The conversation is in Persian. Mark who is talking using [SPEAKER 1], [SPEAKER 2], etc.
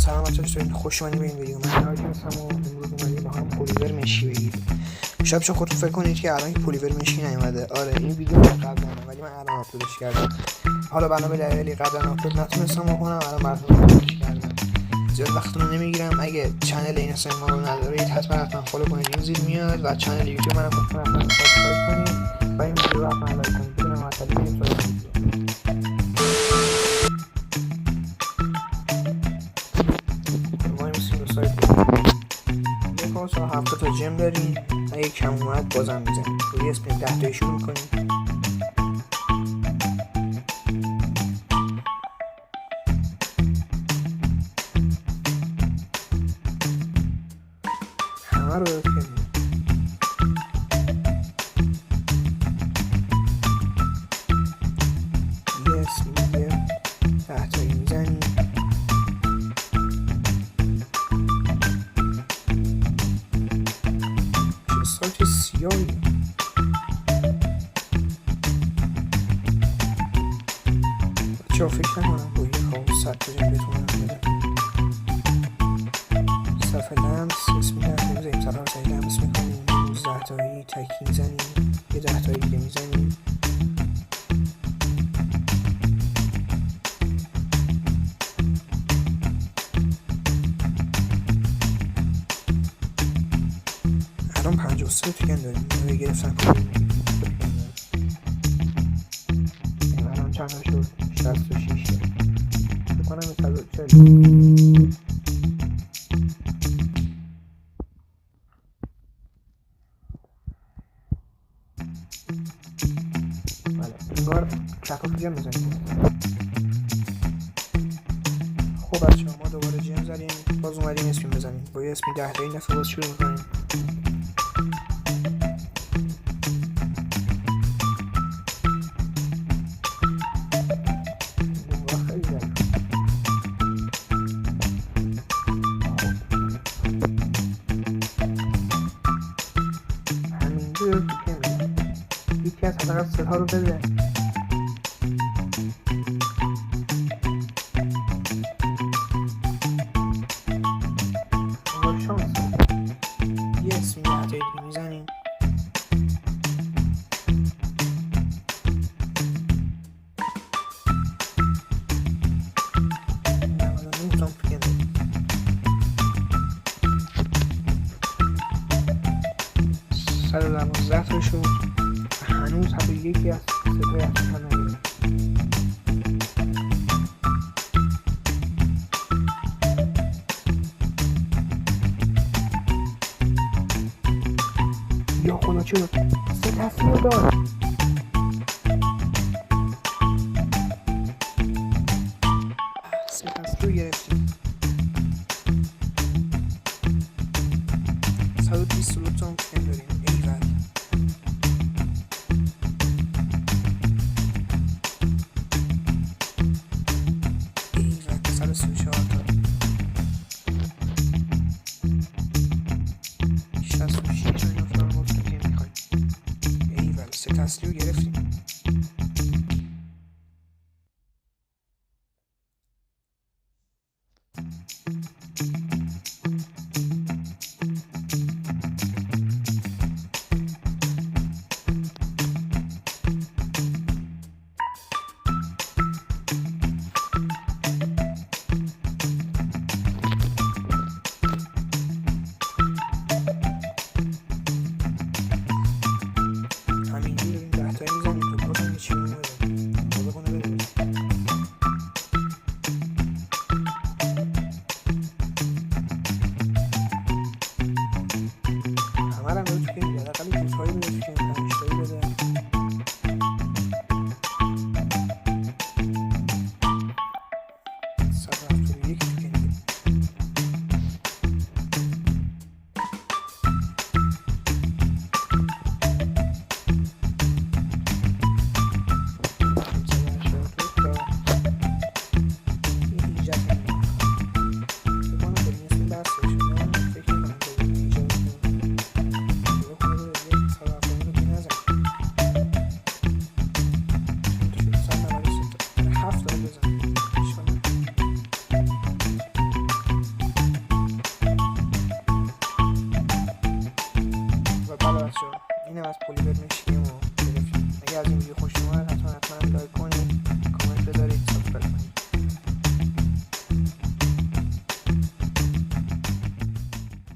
[SPEAKER 1] سلام بچه‌ها، چطورین؟ خوش اومدین به این ویدیو. من هر هستم و امروز اومدیم با هم پلیور مشی بگیریم. شاید پیش خودتون فکر کنید که الان پلیور مشی نیومده. آره این ویدیو قبلا، ولی من الان آپلودش کردم. حالا بنا به دلایلی قبلا آپلود نتونستم بکنم، الان براتون آپلودش کردم. زیاد وقتتون رو نمیگیرم. اگه چنل اینستاگرام ما رو ندارید حتما فالو کنید، این زیر میاد، و چنل یوتیوب منم حتما سابسکرایب کنید و این ویدیو رو حتما لایک کنید. بدون معطلی بریم سراغ ویدیو. ساعت 7 تا جیم داریم. اگه کم اومد بازم میزنیم. روی اسپین 10 تایی شروع میکنیم. همه رو کنیم. یه اسپین 10 تایی میزنیم. سایت سیاهی بچه ها فکر نکنم با یه خواه 100 تا جیم بتونم بده. صفحه لمس اسمی 10 تایی میزنیم. صفحه رو سریع لمس میکنیم. 19 تایی تکی میزنیم. یه 10 تایی دیگه میزنیم. الان 53 توکن داریم. رو گرفتن کنیم. الان چند ها شد؟ 66 بکنم مثلا 40. بله انگار شفاف جم بزنیم. خب بچه ها ما دوباره جم زدیم. باز اومدیم اسپین بزنیم. با یه اسپین 10 تایی این دفعه باز شروع میکنیم. یکی از حداقل 3 تا رو بده. انگار شانس یه اسمی 10 تایی دیگه میزنیم. سر 12 تا شد. هنوز حتی یکی از 3 تایی افتا نگیرم. یا خدا چرا 3 تصمیم داد. سه تصمیم رو گرفتیم. 120 تا هم کن داریم. ایول ایول 134 تا 66 اینا فلان گفتم که میخوایم. ایول 3 تصمیم رو گرفتیم. همینجوری 10 تایی میزنیم. از پلیور مشکی ما گرفتیم. اگه از این ویدیو خوش اومد حتما لایک کنید.